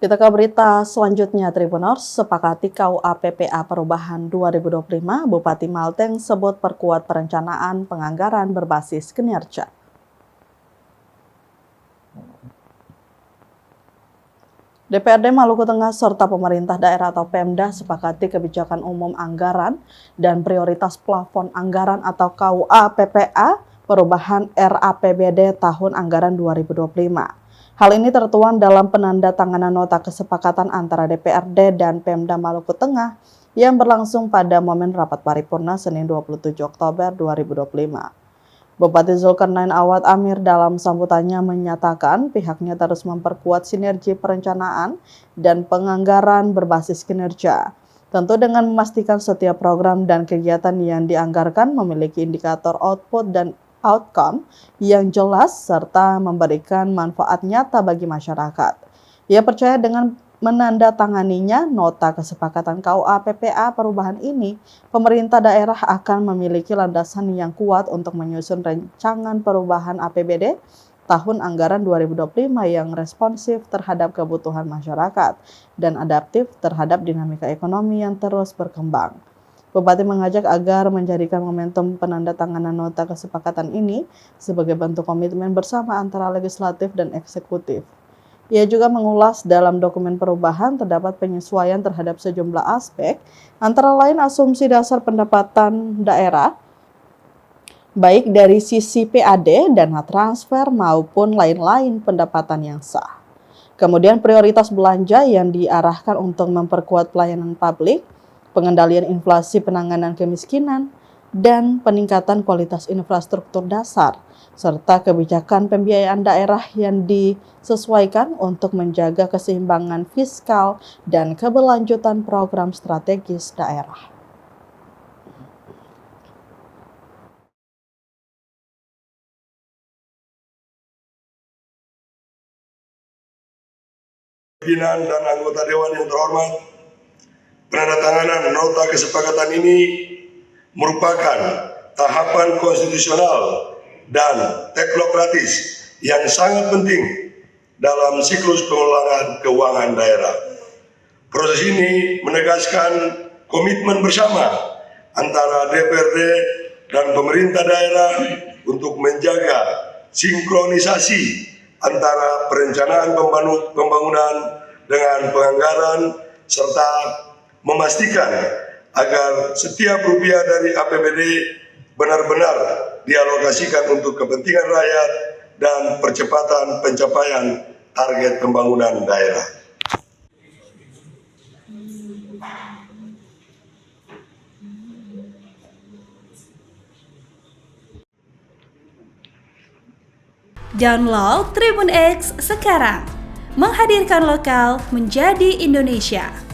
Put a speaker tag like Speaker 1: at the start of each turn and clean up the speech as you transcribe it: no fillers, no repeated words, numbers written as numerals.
Speaker 1: Kita ke berita selanjutnya, Tribuners sepakati KUA PPA perubahan 2025, Bupati Malteng sebut perkuat perencanaan penganggaran berbasis kinerja. DPRD Maluku Tengah serta pemerintah daerah atau Pemda sepakati kebijakan umum anggaran dan prioritas plafon anggaran atau KUA PPA perubahan RAPBD tahun anggaran 2025. Hal ini tertuang dalam penandatanganan nota kesepakatan antara DPRD dan Pemda Maluku Tengah yang berlangsung pada momen rapat paripurna Senin 27 Oktober 2025. Bupati Zulkarnain Awad Amir dalam sambutannya menyatakan pihaknya terus memperkuat sinergi perencanaan dan penganggaran berbasis kinerja. Tentu dengan memastikan setiap program dan kegiatan yang dianggarkan memiliki indikator output dan outcome yang jelas serta memberikan manfaat nyata bagi masyarakat. Ia percaya dengan menandatanganinya nota kesepakatan KUA PPA perubahan ini, pemerintah daerah akan memiliki landasan yang kuat untuk menyusun rancangan perubahan APBD tahun anggaran 2025 yang responsif terhadap kebutuhan masyarakat dan adaptif terhadap dinamika ekonomi yang terus berkembang. Bupati mengajak agar menjadikan momentum penandatanganan nota kesepakatan ini sebagai bentuk komitmen bersama antara legislatif dan eksekutif. Ia juga mengulas dalam dokumen perubahan terdapat penyesuaian terhadap sejumlah aspek, antara lain asumsi dasar pendapatan daerah, baik dari sisi PAD, dana transfer, maupun lain-lain pendapatan yang sah. Kemudian prioritas belanja yang diarahkan untuk memperkuat pelayanan publik, pengendalian inflasi, penanganan kemiskinan, dan peningkatan kualitas infrastruktur dasar, serta kebijakan pembiayaan daerah yang disesuaikan untuk menjaga keseimbangan fiskal dan keberlanjutan program strategis daerah.
Speaker 2: Pimpinan dan anggota Dewan yang terhormat, penandatanganan nota kesepakatan ini merupakan tahapan konstitusional dan teknokratis yang sangat penting dalam siklus pengelolaan keuangan daerah. Proses ini menegaskan komitmen bersama antara DPRD dan pemerintah daerah untuk menjaga sinkronisasi antara perencanaan pembangunan dengan penganggaran serta memastikan agar setiap rupiah dari APBD benar-benar dialokasikan untuk kepentingan rakyat dan percepatan pencapaian target pembangunan daerah.
Speaker 3: Download Tribun X sekarang, menghadirkan lokal menjadi Indonesia.